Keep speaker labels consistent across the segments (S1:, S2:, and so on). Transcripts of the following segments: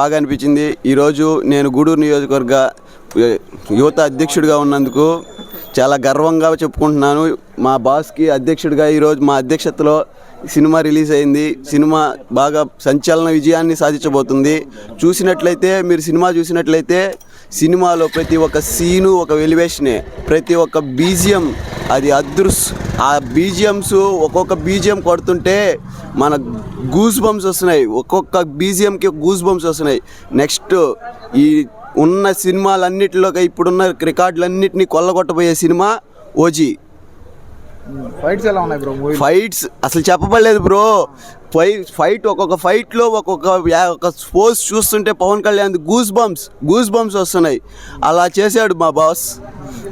S1: బాగా అనిపించింది. ఈరోజు నేను గూడూరు నియోజకవర్గ యువత అధ్యక్షుడిగా ఉన్నందుకు చాలా గర్వంగా చెప్పుకుంటున్నాను. మా బాస్కి అధ్యక్షుడిగా ఈరోజు మా అధ్యక్షతలో సినిమా రిలీజ్ అయింది. సినిమా బాగా సంచలన విజయాన్ని సాధించబోతుంది. మీరు సినిమా చూసినట్లయితే సినిమాలో ప్రతి ఒక్క సీను ఒక ఎలివేషనే, ప్రతి ఒక్క బీజిఎం అది ఆ బీజిఎమ్స్ ఒక్కొక్క బీజిఎం కొడుతుంటే మన గూస్ బంప్స్ వస్తున్నాయి. ఒక్కొక్క బీజిఎంకి గూస్ బంప్స్ వస్తున్నాయి. నెక్స్ట్ ఈ ఉన్న సినిమాలన్నిటిలోకి ఇప్పుడున్న రికార్డులన్నింటినీ కొల్లగొట్టబోయే సినిమా ఓజీ.
S2: ఫైట్స్ ఎలా ఉన్నాయి బ్రో?
S1: ఫైట్స్ అసలు చెప్పబడలేదు బ్రో. ఒక్కొక్క ఫైట్లో ఒక్కొక్క పోజ్ చూస్తుంటే పవన్ కళ్యాణ్ గూస్ బంప్స్ వస్తున్నాయి. అలా చేశాడు మా బాస్,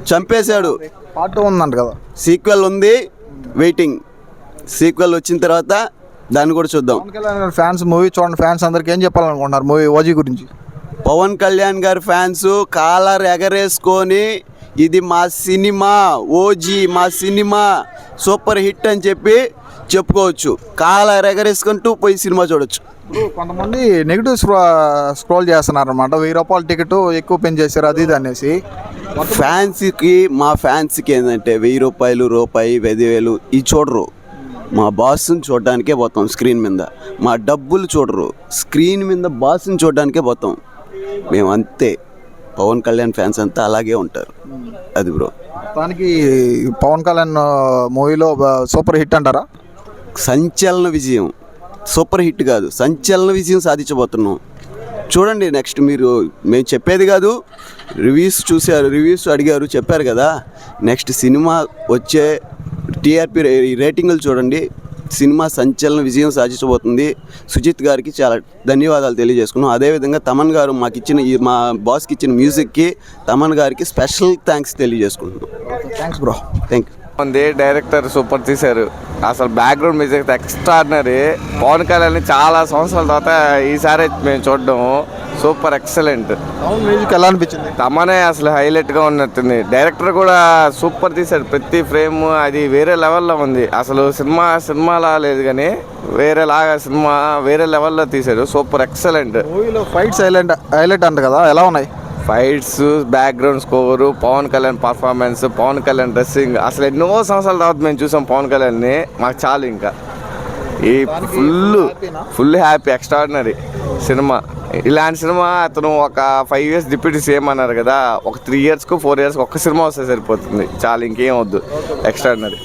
S1: చంపేశాడు.
S2: పార్ట్ 2 ఉందంట కదా,
S1: సీక్వెల్ ఉంది, వెయిటింగ్. సీక్వెల్ వచ్చిన తర్వాత దాన్ని కూడా చూద్దాం.
S2: పవన్ కళ్యాణ్ ఫ్యాన్స్ మూవీ చూడండి, ఫ్యాన్స్ అందరికి ఏం చెప్పాలనుకుంటున్నారు మూవీ ఓజీ గురించి?
S1: పవన్ కళ్యాణ్ గారి ఫ్యాన్స్ కాలర్ ఎగరేసుకొని ఇది మా సినిమా, ఓజీ మా సినిమా సూపర్ హిట్ అని చెప్పుకోవచ్చు. కాలర్ ఎగరేసుకుంటూ పోయి సినిమా చూడొచ్చు.
S2: కొంతమంది నెగిటివ్ స్క్రోల్ చేస్తున్నారు అనమాట. 1000 రూపాయల టికెట్ ఎక్కువ పెంచేశారు అది ఇది అనేసి.
S1: మా ఫ్యాన్స్కి ఏంటంటే 1000 రూపాయలు 10,000 ఇవి చూడరు. మా బాస్ని చూడడానికే పోతాం స్క్రీన్ మీద. మా డబ్బులు చూడరు, స్క్రీన్ మీద బాస్ని చూడడానికే పోతాం. మేము అంతే. పవన్ కళ్యాణ్ ఫ్యాన్స్ అంతా అలాగే ఉంటారు. అది బ్రో.
S2: దానికి పవన్ కళ్యాణ్ మూవీలో సూపర్ హిట్ అంటారా?
S1: సంచలన విజయం, సూపర్ హిట్ కాదు, సంచలన విజయం సాధించబోతున్నాం. చూడండి. నెక్స్ట్ మేము చెప్పేది కాదు, రివ్యూస్ అడిగారు, చెప్పారు కదా. నెక్స్ట్ సినిమా వచ్చే టీఆర్పీ రేటింగులు చూడండి. సినిమా సంచలన విజయం సాధించబోతుంది. సుజిత్ గారికి చాలా ధన్యవాదాలు తెలియజేసుకున్నాం. అదేవిధంగా తమన్ గారు మా బాస్కి ఇచ్చిన మ్యూజిక్కి తమన్ గారికి స్పెషల్ థ్యాంక్స్ తెలియజేసుకుంటున్నాం.
S2: Thanks bro.
S1: Thank you.
S3: ఉంది డైరెక్టర్ సూపర్ తీశారు. అసలు background music extraordinary. Pawan Kalyan చాలా సంవత్సరాల తర్వాత ఈసారి మేము చూడడం సూపర్ ఎక్సలెంట్.
S2: మ్యూజిక్ ఎలా అనిపించింది?
S3: తమనే అసలు హైలైట్గా ఉన్నట్టుంది. డైరెక్టర్ కూడా సూపర్ తీశాడు. ప్రతి ఫ్రేమ్ అది వేరే లెవెల్లో ఉంది. అసలు సినిమాలా లేదు కానీ వేరే లెవెల్లో తీశాడు. Super excellent.
S2: మూవీలో ఫైట్స్ హైలైట్ అంట కదా, ఎలా ఉన్నాయి?
S3: Fights, background score, Pawan Kalyan performance, Pawan Kalyan dressing, అసలు ఎన్నో సంవత్సరాల తర్వాత మేము చూసాం పవన్ కళ్యాణ్ని. మాకు చాలు ఇంకా ఈ ఫుల్ హ్యాపీ. Extraordinary cinema. ఇలాంటి సినిమా అతను ఒక 5 years డిప్యూటీ సీఎం అన్నారు కదా, ఒక 3 years 4 years ఒక్క సినిమా వస్తే సరిపోతుంది చాలు, ఇంకేం వద్దు. ఎక్స్ట్రాడినరీ.